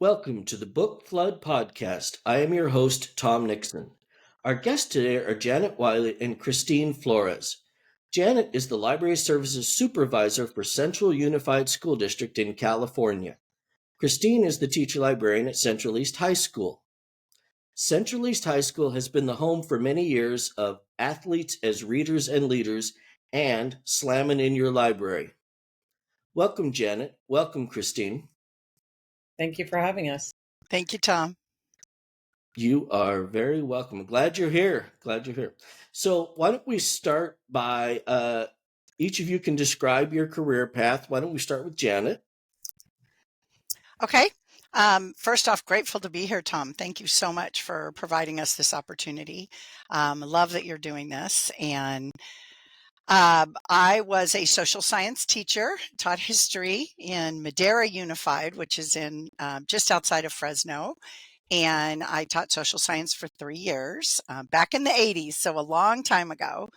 Welcome to the Book Flood Podcast. I am your host, Tom Nixon. Our guests today are Janet Wile and Christine Flores. Janet is the Library Services Supervisor for Central Unified School District in California. Christine is the teacher librarian at Central East High School. Central East High School has been the home for many years of athletes as readers and leaders and Slammin' in Your Library. Welcome, Janet. Welcome, Christine. Thank you for having us. Thank you, Tom. You are very welcome. Glad you're here. So, why don't we start by each of you can describe your career path. Why don't we start with Janet? Okay. First off, grateful to be here, Tom. Thank you so much for providing us this opportunity. Love that you're doing this. And I was a social science teacher, taught history in Madera Unified, which is in just outside of Fresno. And I taught social science for 3 years back in the 80s, so a long time ago.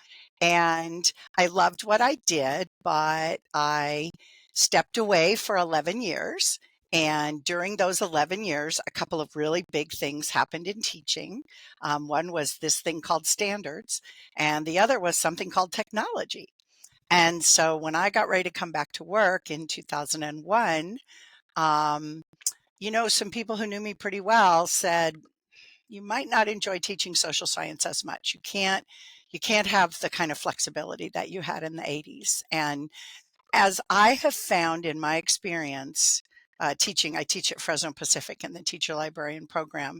And I loved what I did, but I stepped away for 11 years. And during those 11 years, a couple of really big things happened in teaching. One was this thing called standards, and the other was something called technology. And so when I got ready to come back to work in 2001, some people who knew me pretty well said, you might not enjoy teaching social science as much. You can't have the kind of flexibility that you had in the 80s. And as I have found in my experience teaching, I teach at Fresno Pacific in the teacher librarian program.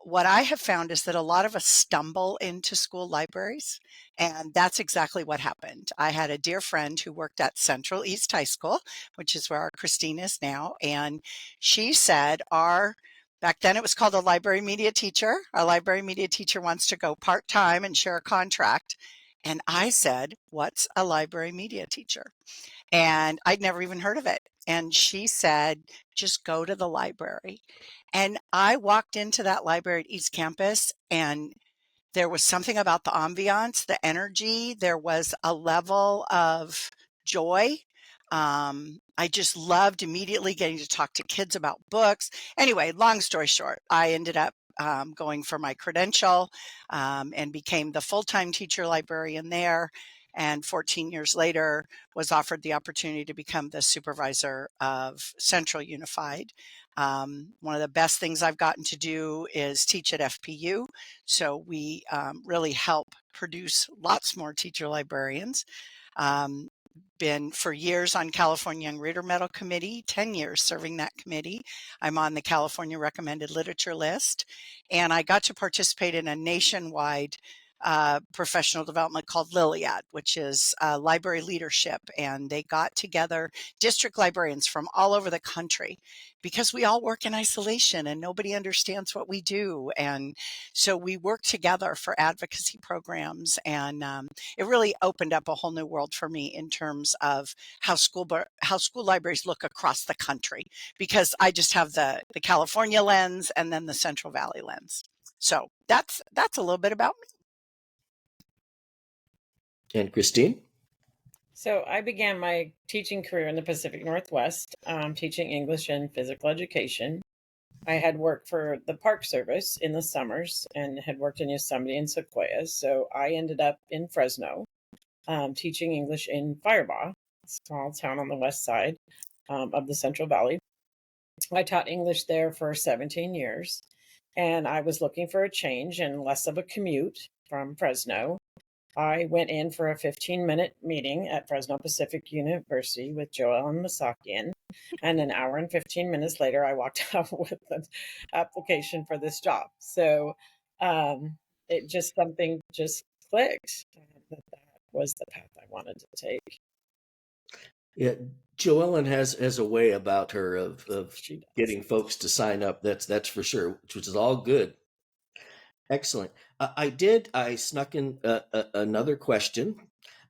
What I have found is that a lot of us stumble into school libraries, and that's exactly what happened. I had a dear friend who worked at Central East High School, which is where our Christine is now, and she said back then it was called a library media teacher. Our library media teacher wants to go part-time and share a contract. And I said, what's a library media teacher? And I'd never even heard of it. And she said, just go to the library. And I walked into that library at East Campus, and there was something about the ambiance, the energy. There was a level of joy. I just loved immediately getting to talk to kids about books. Anyway, long story short, I ended up going for my credential and became the full-time teacher librarian there. And 14 years later, was offered the opportunity to become the supervisor of Central Unified. One of the best things I've gotten to do is teach at FPU. So we really help produce lots more teacher librarians. Been for years on California Young Reader Medal Committee, 10 years serving that committee. I'm on the California Recommended Literature list, and I got to participate in a nationwide professional development called Liliad, which is library leadership. And they got together district librarians from all over the country because we all work in isolation and nobody understands what we do. And so we work together for advocacy programs. And it really opened up a whole new world for me in terms of how school libraries look across the country, because I just have the California lens and then the Central Valley lens. So that's a little bit about me. And Christine? So I began my teaching career in the Pacific Northwest, teaching English and physical education. I had worked for the Park Service in the summers and had worked in Yosemite and Sequoia. So I ended up in Fresno teaching English in Firebaugh, a small town on the west side of the Central Valley. I taught English there for 17 years, and I was looking for a change and less of a commute from Fresno. I went in for a 15-minute meeting at Fresno Pacific University with Joel and Masakian, and an hour and 15 minutes later, I walked out with an application for this job. So something just clicked. That was the path I wanted to take. Yeah, Joellen has a way about her of getting folks to sign up. That's for sure, which is all good. Excellent. I snuck in another question.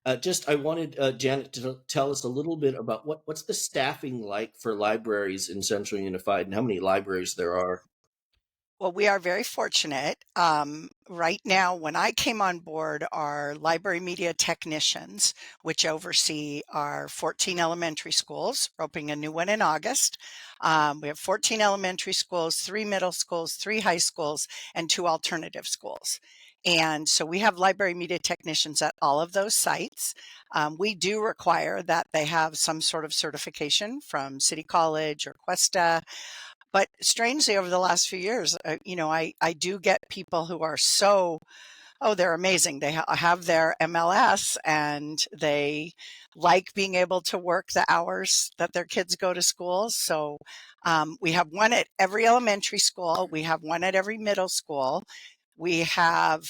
I wanted Janet to tell us a little bit about what's the staffing like for libraries in Central Unified and how many libraries there are. Well, we are very fortunate. Right now, when I came on board, our library media technicians, which oversee our 14 elementary schools, we're opening a new one in August. We have 14 elementary schools, 3 middle schools, 3 high schools, and 2 alternative schools. And so we have library media technicians at all of those sites. We do require that they have some sort of certification from City College or Cuesta. But strangely, over the last few years, I do get people who are so, oh, they're amazing. They have their MLS and they like being able to work the hours that their kids go to school. So we have one at every elementary school. We have one at every middle school. We have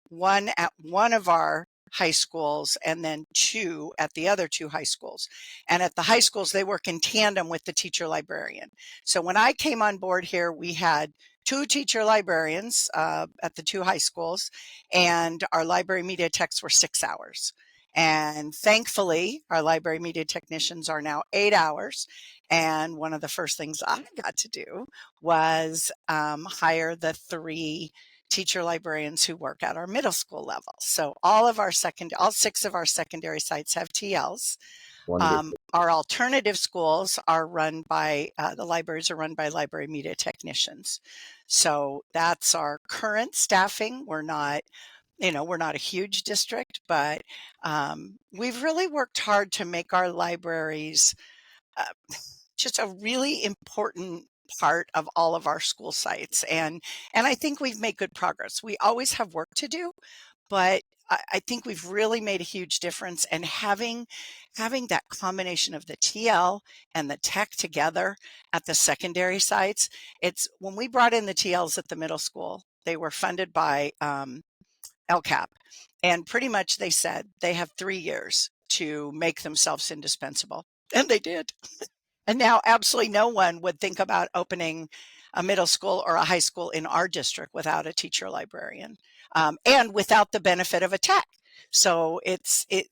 one at one of our high schools and then 2 at the other 2 high schools. And at the high schools, they work in tandem with the teacher librarian. So when I came on board here, we had 2 teacher librarians at the 2 high schools, and our library media techs were 6 hours. And thankfully, our library media technicians are now 8 hours. And one of the first things I got to do was hire the 3 teacher librarians who work at our middle school level. So all 6 of our secondary sites have TLs. Wonderful. Our alternative schools are run by, the libraries are run by library media technicians. So that's our current staffing. We're not a huge district, but we've really worked hard to make our libraries just a really important part of all of our school sites. And I think we've made good progress. We always have work to do, but I think we've really made a huge difference. And having that combination of the TL and the tech together at the secondary sites, it's when we brought in the TLs at the middle school, they were funded by LCAP. And pretty much they said they have 3 years to make themselves indispensable. And they did. And now absolutely no one would think about opening a middle school or a high school in our district without a teacher librarian, and without the benefit of a tech. So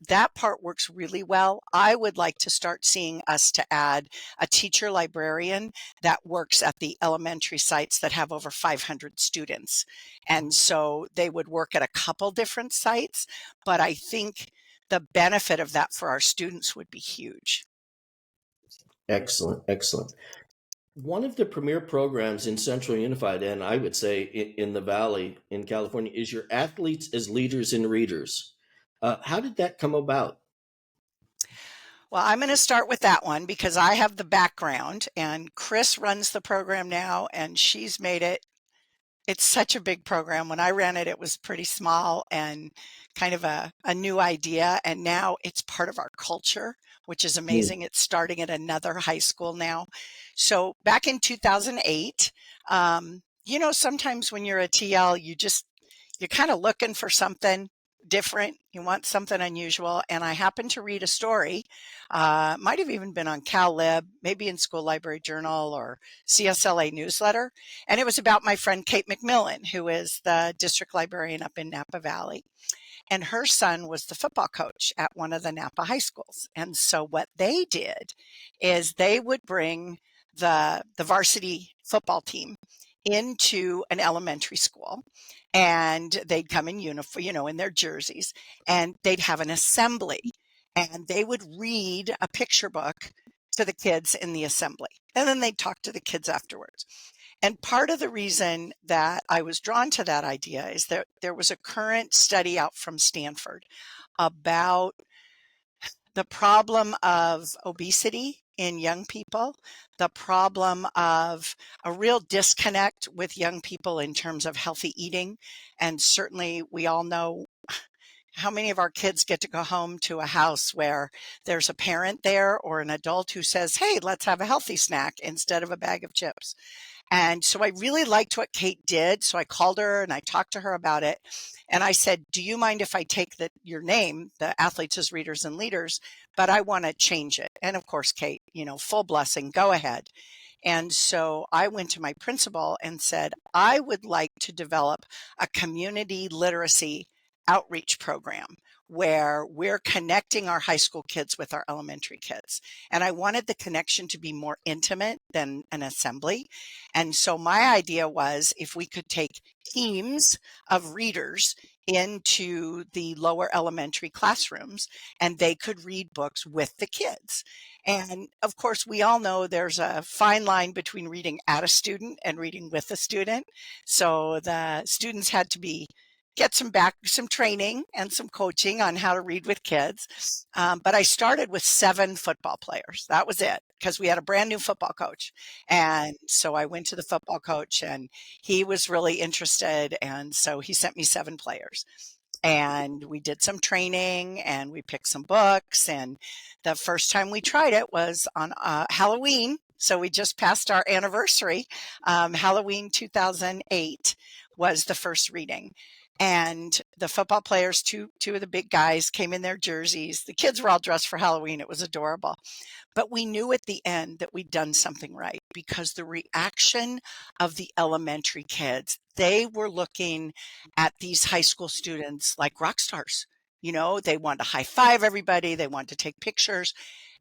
that part works really well. I would like to start seeing us to add a teacher librarian that works at the elementary sites that have over 500 students. And so they would work at a couple different sites, but I think the benefit of that for our students would be huge. Excellent, excellent. One of the premier programs in Central Unified, and I would say in the Valley in California, is your Athletes as Leaders and Readers. How did that come about? Well, I'm going to start with that one because I have the background, and Chris runs the program now, and she's made it's such a big program. When I ran it, it was pretty small and kind of a new idea. And now it's part of our culture, which is amazing. It's starting at another high school now. So back in 2008, sometimes when you're a TL, you're kind of looking for something different. You want something unusual. And I happened to read a story, might have even been on CalLib, maybe in School Library Journal or CSLA newsletter. And it was about my friend Kate McMillan, who is the district librarian up in Napa Valley. And her son was the football coach at one of the Napa high schools. And so what they did is they would bring the varsity football team into an elementary school, and they'd come in uniform, in their jerseys, and they'd have an assembly, and they would read a picture book to the kids in the assembly, and then they'd talk to the kids afterwards. And part of the reason that I was drawn to that idea is that there was a current study out from Stanford about the problem of obesity in young people, the problem of a real disconnect with young people in terms of healthy eating. And certainly we all know how many of our kids get to go home to a house where there's a parent there or an adult who says, hey, let's have a healthy snack instead of a bag of chips. And so I really liked what Kate did. So I called her and I talked to her about it. And I said, do you mind if I take your name, the Athletes as Readers and Leaders, but I want to change it? And of course, Kate, full blessing, go ahead. And so I went to my principal and said, I would like to develop a community literacy outreach program where we're connecting our high school kids with our elementary kids. And I wanted the connection to be more intimate than an assembly. And so my idea was if we could take teams of readers into the lower elementary classrooms and they could read books with the kids. And of course, we all know there's a fine line between reading at a student and reading with a student. So the students had to get some training and some coaching on how to read with kids. But I started with 7 football players. That was it, because we had a brand new football coach. And so I went to the football coach and he was really interested. And so he sent me 7 players. And we did some training and we picked some books. And the first time we tried it was on Halloween. So we just passed our anniversary. Halloween 2008 was the first reading. And the football players, two of the big guys, came in their jerseys. The kids were all dressed for Halloween. It was adorable. But we knew at the end that we'd done something right, because the reaction of the elementary kids, they were looking at these high school students like rock stars. You know, they wanted to high five everybody. They wanted to take pictures.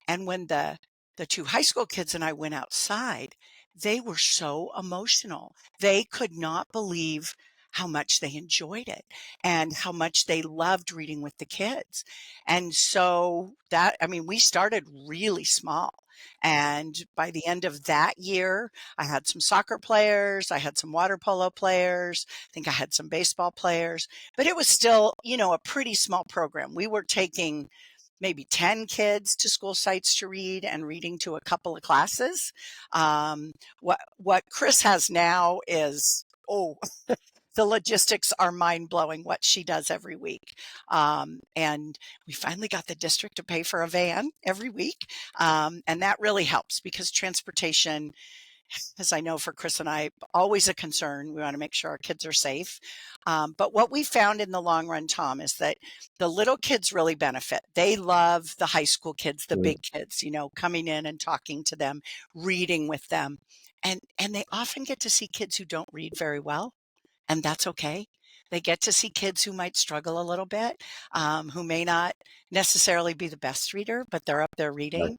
And when the 2 high school kids and I went outside, they were so emotional. They could not believe how much they enjoyed it and how much they loved reading with the kids. And so we started really small. And by the end of that year, I had some soccer players, I had some water polo players, I think I had some baseball players, but it was still, a pretty small program. We were taking maybe 10 kids to school sites to read and reading to a couple of classes. What Chris has now is, the logistics are mind blowing what she does every week. And we finally got the district to pay for a van every week. And that really helps, because transportation, as I know for Chris and I, always a concern. We want to make sure our kids are safe. But what we found in the long run, Tom, is that the little kids really benefit. They love the high school kids, the big kids, coming in and talking to them, reading with them. And they often get to see kids who don't read very well. And that's okay. They get to see kids who might struggle a little bit, who may not necessarily be the best reader, but they're up there reading.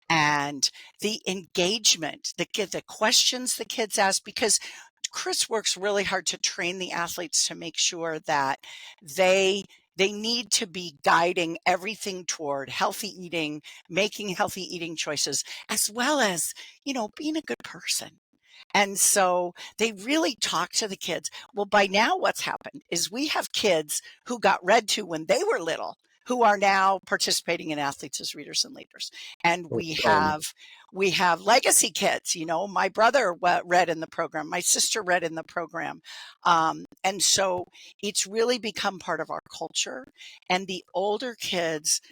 And the engagement, the questions the kids ask, because Chris works really hard to train the athletes to make sure that they need to be guiding everything toward healthy eating, making healthy eating choices, as well as, being a good person. And so they really talk to the kids. Well, by now what's happened is we have kids who got read to when they were little, who are now participating in Athletes as Readers and Leaders. And we have legacy kids. My brother read in the program, my sister read in the program. And so it's really become part of our culture. And the older kids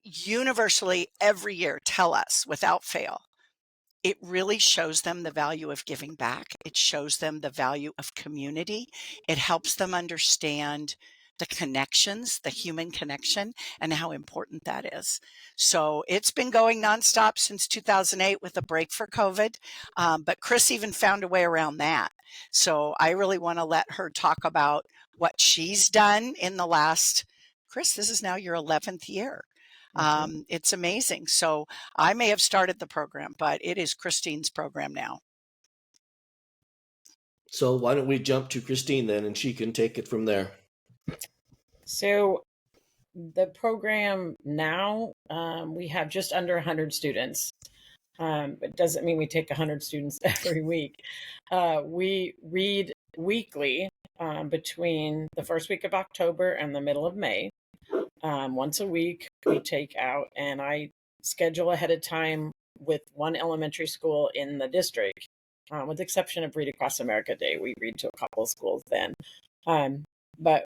universally every year tell us without fail, it really shows them the value of giving back. It shows them the value of community. It helps them understand the connections, the human connection, and how important that is. So it's been going nonstop since 2008 with a break for COVID. But Chris even found a way around that. So I really want to let her talk about what she's done in the last, Chris, this is now your 11th year. It's amazing. So I may have started the program, but it is Christine's program now. So why don't we jump to Christine then, and she can take it from there. So the program now, we have just under 100 students. It doesn't mean we take 100 students every week. We read weekly between the first week of October and the middle of May. Once a week, we take out, and I schedule ahead of time with one elementary school in the district, with the exception of Read Across America Day. We read to a couple of schools then. But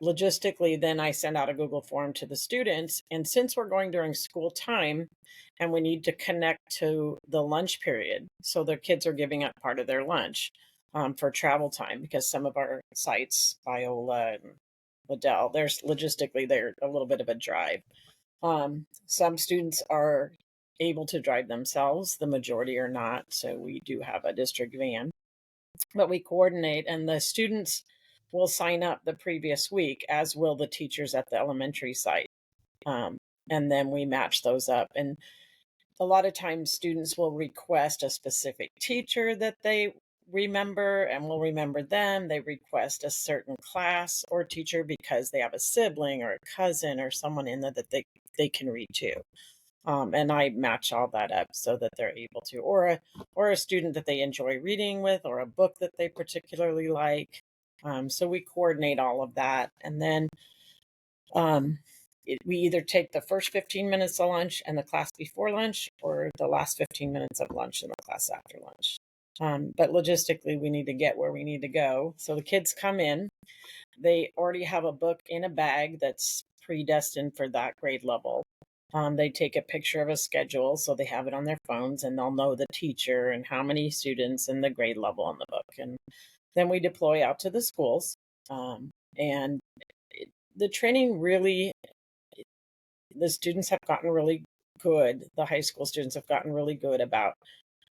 logistically, then I send out a Google form to the students. And since we're going during school time and we need to connect to the lunch period, so the kids are giving up part of their lunch for travel time, because some of our sites, Biola and Liddell, they're a little bit of a drive. Some students are able to drive themselves, the majority are not. So we do have a district van, but we coordinate, and the students will sign up the previous week, as will the teachers at the elementary site. And then we match those up. And a lot of times students will request a specific teacher that they remember, and we'll remember them. They request a certain class or teacher because they have a sibling or a cousin or someone in there that they can read to. And I match all that up so that they're able to, or a student that they enjoy reading with, or a book that they particularly like. So we coordinate all of that, and then we either take the first 15 minutes of lunch and the class before lunch, or the last 15 minutes of lunch and the class after lunch. But logistically, we need to get where we need to go. So the kids come in, they already have a book in a bag that's predestined for that grade level. They take a picture of a schedule, so they have it on their phones, and they'll know the teacher and how many students and the grade level on the book. And then we deploy out to the schools. And the training really, the students have gotten really good. The high school students have gotten really good about,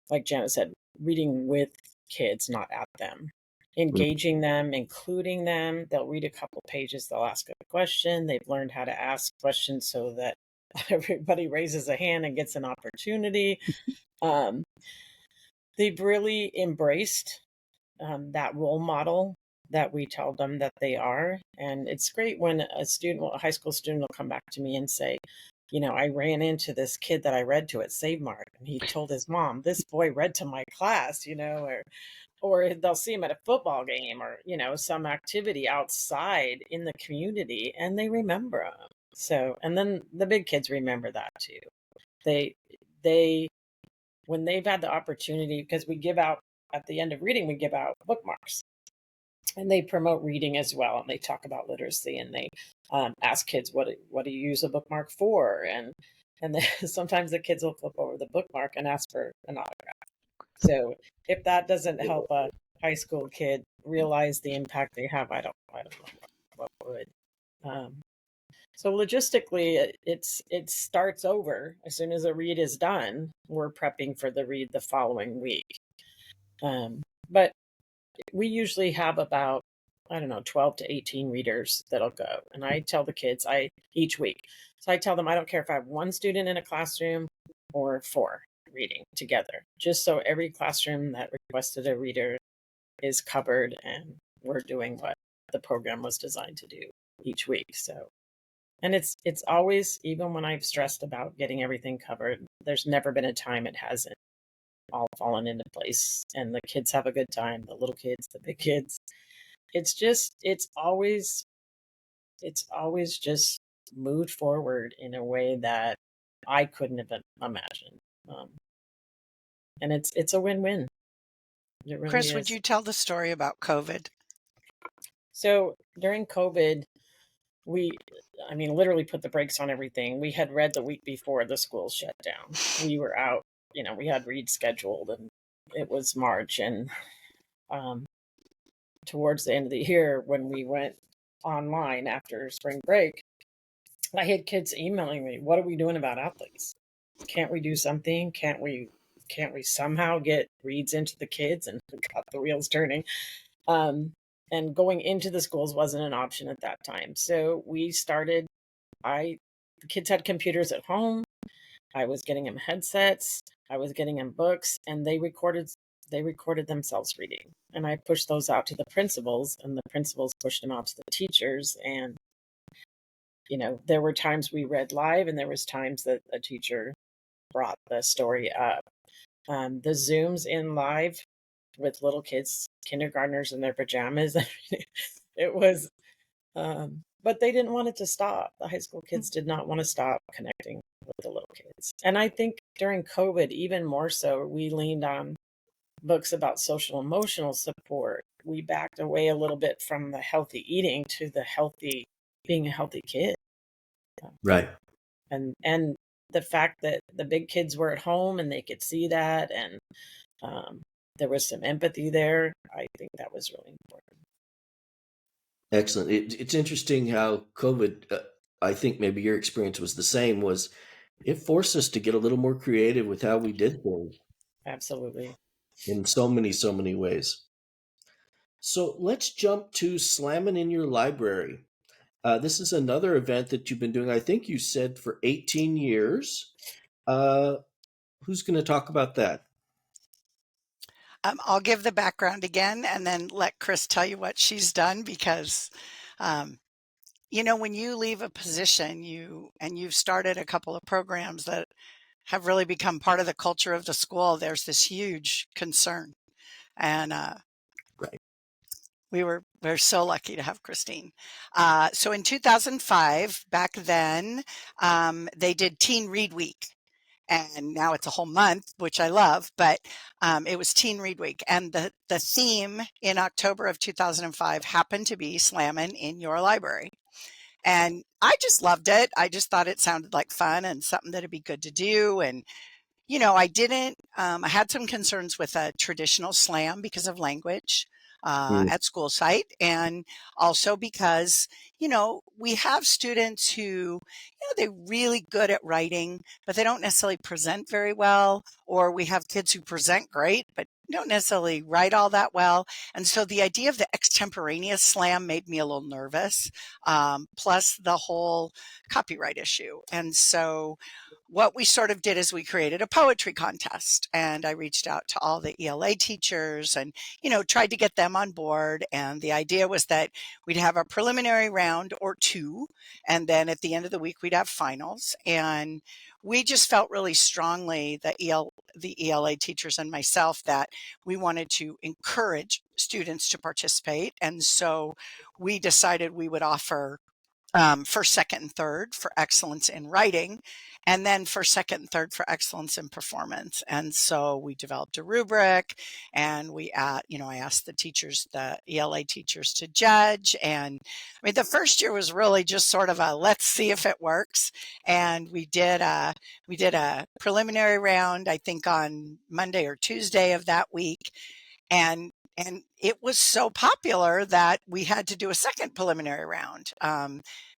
like Janet said, reading with kids, not at them, engaging them, including them. They'll read a couple pages, they'll ask a question. They've learned how to ask questions so that everybody raises a hand and gets an opportunity. They've really embraced that role model that we tell them that they are. And it's great when a high school student will come back to me and say, I ran into this kid that I read to at Save Mart, and he told his mom, this boy read to my class, or they'll see him at a football game, or, some activity outside in the community, and they remember him. So, and then the big kids remember that too. When they've had the opportunity, because we give out, at the end of reading, we give out bookmarks, and they promote reading as well. And they talk about literacy, and they ask kids, what do you use a bookmark for? And then sometimes the kids will flip over the bookmark and ask for an autograph. So if that doesn't help a high school kid realize the impact they have, I don't know what would. So logistically, it starts over as soon as a read is done. We're prepping for the read the following week. But we usually have about, 12 to 18 readers that'll go. And I tell the kids each week. So I tell them, I don't care if I have one student in a classroom or 4 reading together, just so every classroom that requested a reader is covered, and we're doing what the program was designed to do each week. So, and it's always, even when I've stressed about getting everything covered, there's never been a time it hasn't all fallen into place, and the kids have a good time, the little kids, the big kids. It's always just moved forward in a way that I couldn't have imagined. And it's a win-win. It really Chris, is. would you tell the story about COVID? So during COVID, we literally put the brakes on everything. We had read the week before the schools shut down. We were out, we had read scheduled, and it was March. And towards the end of the year, when we went online after spring break, I had kids emailing me, what are we doing about athletes? Can't we do something? Can't we somehow get reads into the kids? And got the wheels turning. And going into the schools wasn't an option at that time. So we started, the kids had computers at home. I was getting them headsets. I was getting them books, and they recorded themselves reading. And I pushed those out to the principals, and the principals pushed them out to the teachers. And, there were times we read live, and there was times that a teacher brought the story up. The Zooms in live with little kids, kindergartners in their pajamas. It was, but they didn't want it to stop. The high school kids did not want to stop connecting with the little kids. And I think during COVID, even more so, we leaned on books about social emotional support. We backed away a little bit from the healthy eating to being a healthy kid. Right. And the fact that the big kids were at home and they could see that, and there was some empathy there. I think that was really important. Excellent. It's interesting how COVID, I think maybe your experience was the same, was it forced us to get a little more creative with how we did things Absolutely. in so many ways. So let's jump to Slammin' in Your Library. This is another event that you've been doing, I think you said, for 18 years. Uh, who's going to talk about that? I'll give the background again and then let Chris tell you what she's done because, um, when you leave a position, you've started a couple of programs that have really become part of the culture of the school, there's this huge concern. And Right. we're so lucky to have Christine. So in 2005, back then, they did Teen Read Week. And now it's a whole month, which I love, but it was Teen Read Week. And the theme in October of 2005 happened to be Slammin' in Your Library. And I just loved it. I just thought it sounded like fun and something that'd be good to do. And I didn't, I had some concerns with a traditional slam because of language Mm. at school site. And also because, we have students who, they're really good at writing, but they don't necessarily present very well. Or we have kids who present great, but don't necessarily write all that well. And so the idea of the extemporaneous slam made me a little nervous, plus the whole copyright issue. And so what we sort of did is we created a poetry contest, and I reached out to all the ELA teachers and, tried to get them on board. And the idea was that we'd have a preliminary round or two, and then at the end of the week, we'd have finals. And we just felt really strongly, the ELA teachers and myself, that we wanted to encourage students to participate. And so we decided we would offer first, second, and third for excellence in writing, and then for second and third for excellence in performance. And so we developed a rubric, and I asked the ELA teachers to judge. And I mean, the first year was really just sort of a let's see if it works. And we did a preliminary round, I think on Monday or Tuesday of that week, and it was so popular that we had to do a second preliminary round,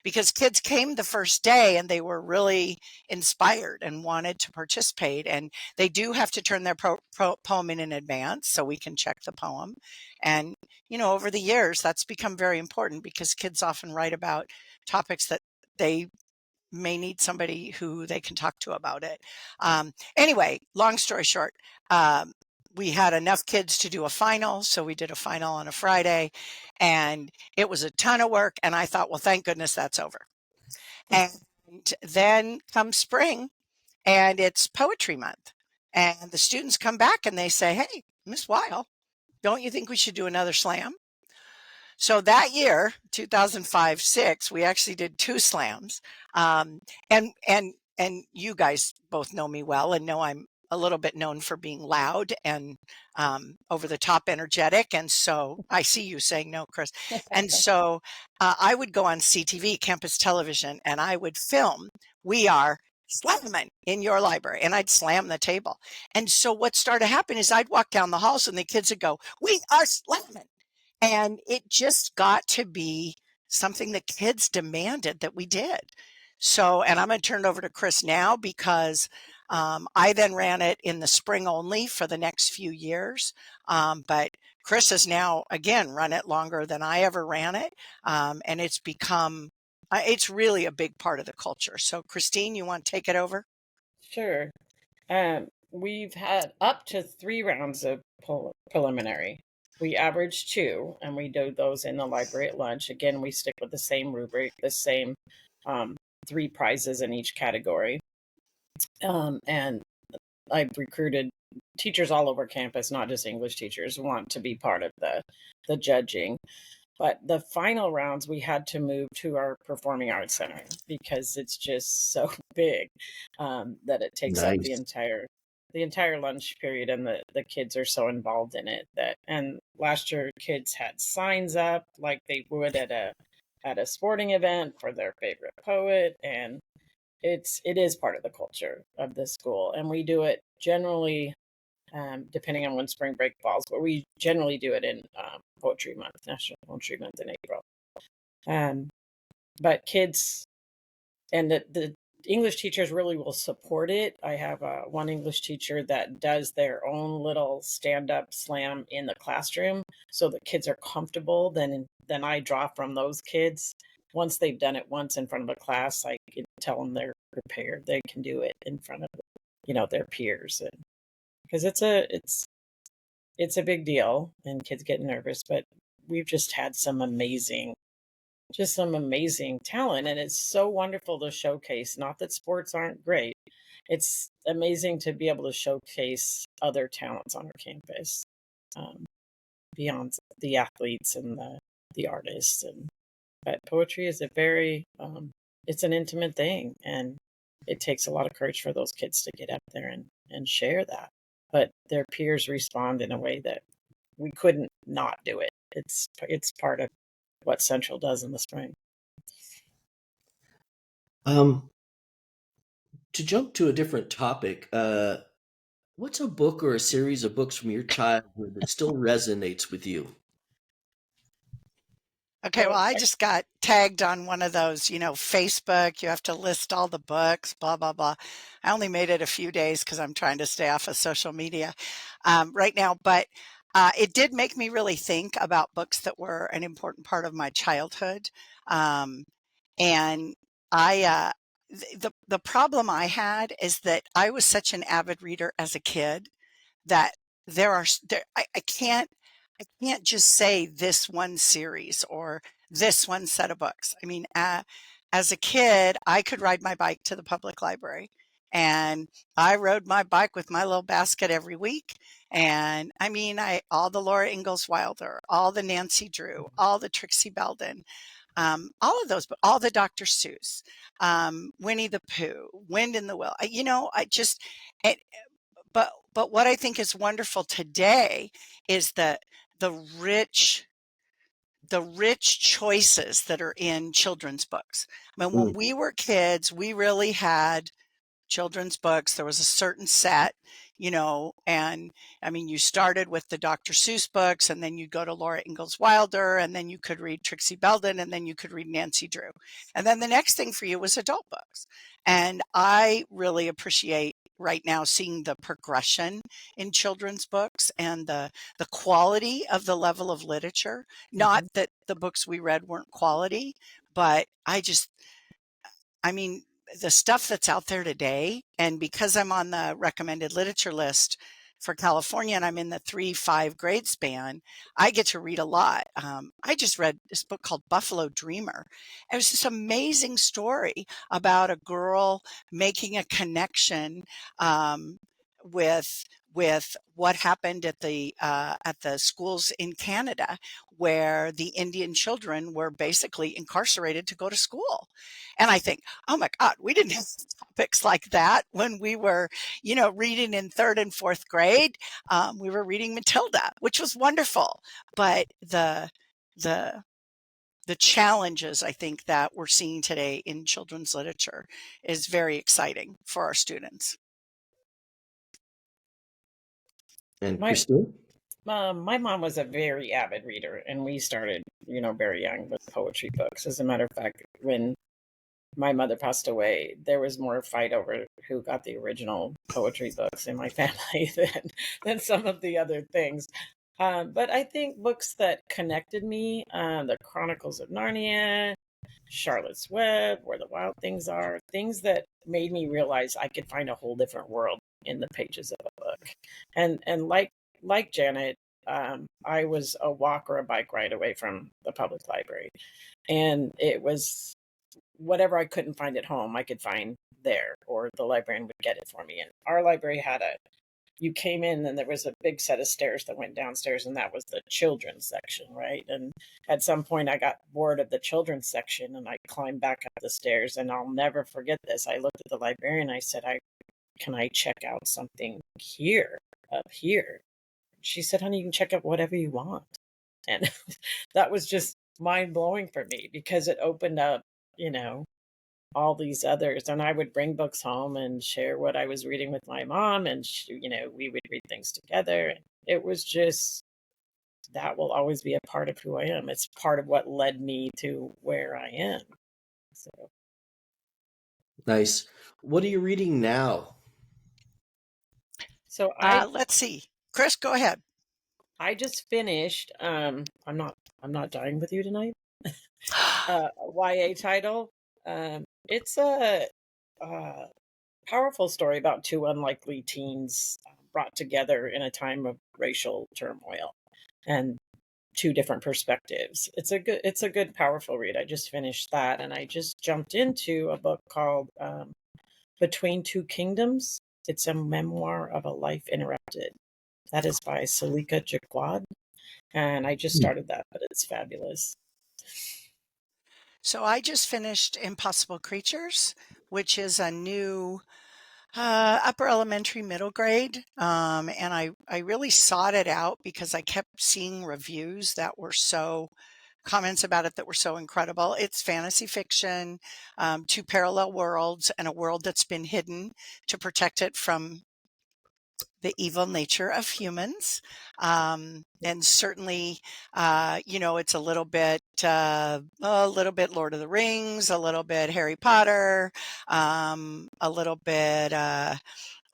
because kids came the first day and they were really inspired and wanted to participate. And they do have to turn their poem in advance so we can check the poem. And, over the years, that's become very important because kids often write about topics that they may need somebody who they can talk to about it. Anyway, long story short, we had enough kids to do a final. So we did a final on a Friday, and it was a ton of work. And I thought, well, thank goodness that's over. And then comes spring, and it's poetry month. And the students come back and they say, hey, Miss Wile, don't you think we should do another slam? So that year, 2005-06, we actually did 2 slams. And you guys both know me well and know I'm a little bit known for being loud and over the top energetic. And so I see you saying no, Chris. And so I would go on CTV, campus television, and I would film, we are slamming in your library, and I'd slam the table. And so what started to happen is I'd walk down the halls and the kids would go, we are slamming. And it just got to be something the kids demanded that we did. So, and I'm going to turn it over to Chris now because I then ran it in the spring only for the next few years. But Chris has now, again, run it longer than I ever ran it. And it's really a big part of the culture. So, Christine, you want to take it over? Sure. We've had up to 3 rounds of preliminary. We average 2, and we do those in the library at lunch. Again, we stick with the same rubric, the same 3 prizes in each category. And I've recruited teachers all over campus, not just English teachers, want to be part of the judging. But the final rounds, we had to move to our Performing Arts Center because it's just so big that it takes up Nice. the entire lunch period, and the kids are so involved in it and last year kids had signs up like they would at a sporting event for their favorite poet, and it is part of the culture of the school. And we do it generally depending on when spring break falls, but we generally do it in Poetry Month, National Poetry Month in April. But kids, and English teachers really will support it. I have one English teacher that does their own little stand-up slam in the classroom, so the kids are comfortable. Then I draw from those kids. Once they've done it once in front of a class, I can tell them they're prepared. They can do it in front of their peers, and because it's a big deal, and kids get nervous. But we've just had some amazing talent, and it's so wonderful to showcase. Not that sports aren't great, it's amazing to be able to showcase other talents on our campus, um, beyond the athletes and the artists. But poetry is a very it's an intimate thing, and it takes a lot of courage for those kids to get up there and share that, but their peers respond in a way that we couldn't not do it. It's part of what Central does in the spring. Um, to jump to a different topic, what's a book or a series of books from your childhood that still resonates with you? Okay, well, So I just got tagged on one of those, Facebook. You have to list all the books, blah, blah, blah. I only made it a few days because I'm trying to stay off of social media right now. But it did make me really think about books that were an important part of my childhood. Um, and I, the problem I had is that I was such an avid reader as a kid that I can't just say this one series or this one set of books. I mean, as a kid, I could ride my bike to the public library, and I rode my bike with my little basket every week. And I mean, I all the Laura Ingalls Wilder, all the Nancy Drew, all the Trixie Belden, all of those, but all the Dr. Seuss, Winnie the Pooh, Wind in the Will. I just, it, but what I think is wonderful today is the rich the rich choices that are in children's books. I mean, when Mm, we were kids, we really had children's books. There was a certain set, and I mean, you started with the Dr. Seuss books, and then you'd go to Laura Ingalls Wilder, and then you could read Trixie Belden, and then you could read Nancy Drew. And then the next thing for you was adult books. And I really appreciate right now seeing the progression in children's books and the quality of the level of literature. Not Mhm. that the books we read weren't quality, but I mean, the stuff that's out there today, and because I'm on the recommended literature list for California and I'm in the 3-5 grade span, I get to read a lot. I just read this book called Buffalo Dreamer. It was this amazing story about a girl making a connection with what happened at the schools in Canada, where the Indian children were basically incarcerated to go to school. And I think, oh my God, we didn't have topics like that when we were, reading in third and fourth grade. We were reading Matilda, which was wonderful. But the the challenges I think that we're seeing today in children's literature is very exciting for our students. and my Christine? my mom was a very avid reader, and we started very young with poetry books. As a matter of fact, when my mother passed away, there was more fight over who got the original poetry books in my family than some of the other things. But I think books that connected me, the Chronicles of Narnia, Charlotte's Web, Where the Wild Things Are, things that made me realize I could find a whole different world in the pages of a book. And like Janet, I was a walk or a bike ride away from the public library, and it was whatever I couldn't find at home, I could find there, or the librarian would get it for me. And our library had you came in and there was a big set of stairs that went downstairs, and that was the children's section, right? And at some point I got bored of the children's section, and I climbed back up the stairs, and I'll never forget this. I looked at the librarian, I said, can I check out something here, up here? She said, honey, you can check out whatever you want. And that was just mind blowing for me, because it opened up, you know, all these others. And I would bring books home and share what I was reading with my mom, and we would read things together. And it was just, that will always be a part of who I am. It's part of what led me to where I am. So Nice. What are you reading now? So Let's see. Chris, go ahead. I just finished. I'm not dying with you tonight. A YA title. It's a powerful story about two unlikely teens brought together in a time of racial turmoil and two different perspectives. It's a good powerful read. I just finished that, and I just jumped into a book called Between Two Kingdoms. It's a memoir of a life interrupted. That is by Salika Jaquad, and I just started that, but it's fabulous. So I just finished Impossible Creatures, which is a new upper elementary, middle grade. And I really sought it out because I kept seeing reviews that were comments about it that were so incredible. It's fantasy fiction, two parallel worlds, and a world that's been hidden to protect it from the evil nature of humans. And certainly, it's a little bit Lord of the Rings, a little bit Harry Potter, a little bit, trying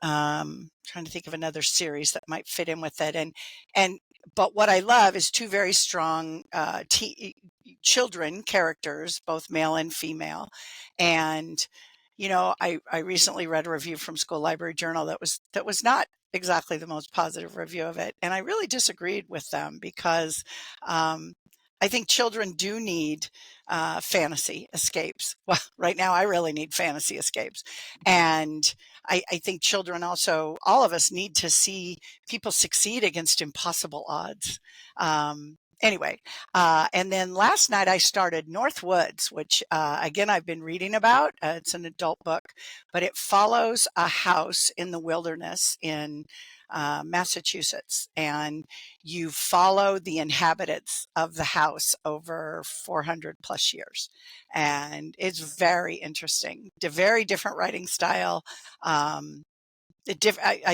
to think of another series that might fit in with it. But what I love is two very strong, children characters, both male and female. And, I recently read a review from School Library Journal that was not exactly the most positive review of it. And I really disagreed with them because, I think children do need fantasy escapes. Well, right now I really need fantasy escapes. And I think children also, all of us need to see people succeed against impossible odds. Anyway, and then last night I started Northwoods, which again I've been reading about. It's an adult book, but it follows a house in the wilderness in Massachusetts, and you follow the inhabitants of the house over 400 plus years, and it's very interesting. A very different writing style. I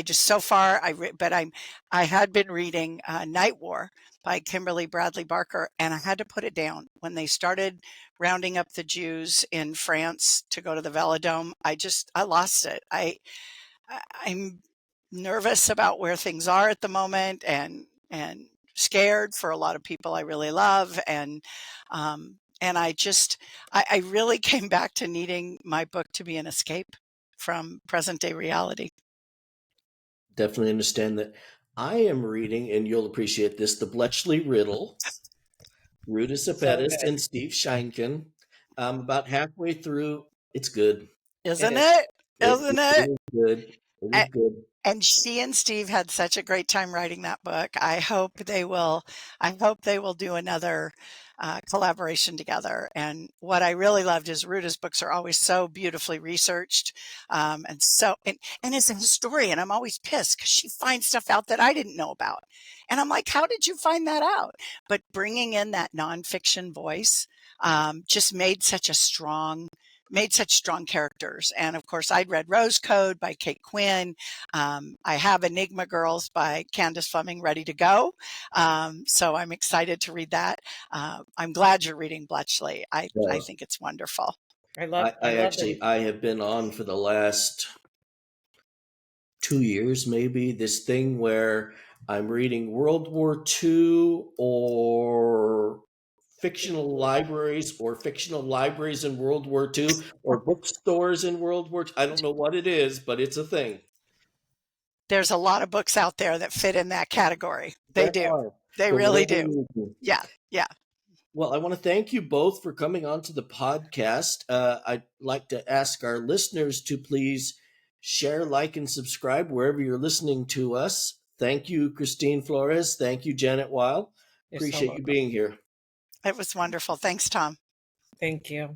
just so far I had been reading Night War by Kimberly Bradley Barker, and I had to put it down when they started rounding up the Jews in France to go to the Velodrome. I lost it. I'm nervous about where things are at the moment, and scared for a lot of people I really love, and I really came back to needing my book to be an escape from present day reality. Definitely understand that. I am reading, and you'll appreciate this, the Bletchley Riddle, Rudis So Apetis good. and Steve Sheinkin. About halfway through. It's good. Isn't it? Isn't It it? is good. It is A- good. And she and Steve had such a great time writing that book. I hope they will do another collaboration together. And what I really loved is Ruta's books are always so beautifully researched, and as a historian, I'm always pissed because she finds stuff out that I didn't know about, and I'm like, how did you find that out? But bringing in that nonfiction voice just made such strong characters. And of course, I'd read Rose Code by Kate Quinn. I have Enigma Girls by Candace Fleming ready to go. So I'm excited to read that. I'm glad you're reading Bletchley. I Uh, think it's wonderful. I love them. I have been on for the last 2 years, maybe, this thing where I'm reading World War II or fictional libraries in World War II or bookstores in World War II. I don't know what it is, but it's a thing. There's a lot of books out there that fit in that category. They There do. are, They for really whatever do. reason. Yeah. Yeah. Well, I want to thank you both for coming onto the podcast. I'd like to ask our listeners to please share, like, and subscribe wherever you're listening to us. Thank you, Christine Flores. Thank you, Janet Wile. You're so Appreciate you welcome. being here. It was wonderful. Thanks, Tom. Thank you.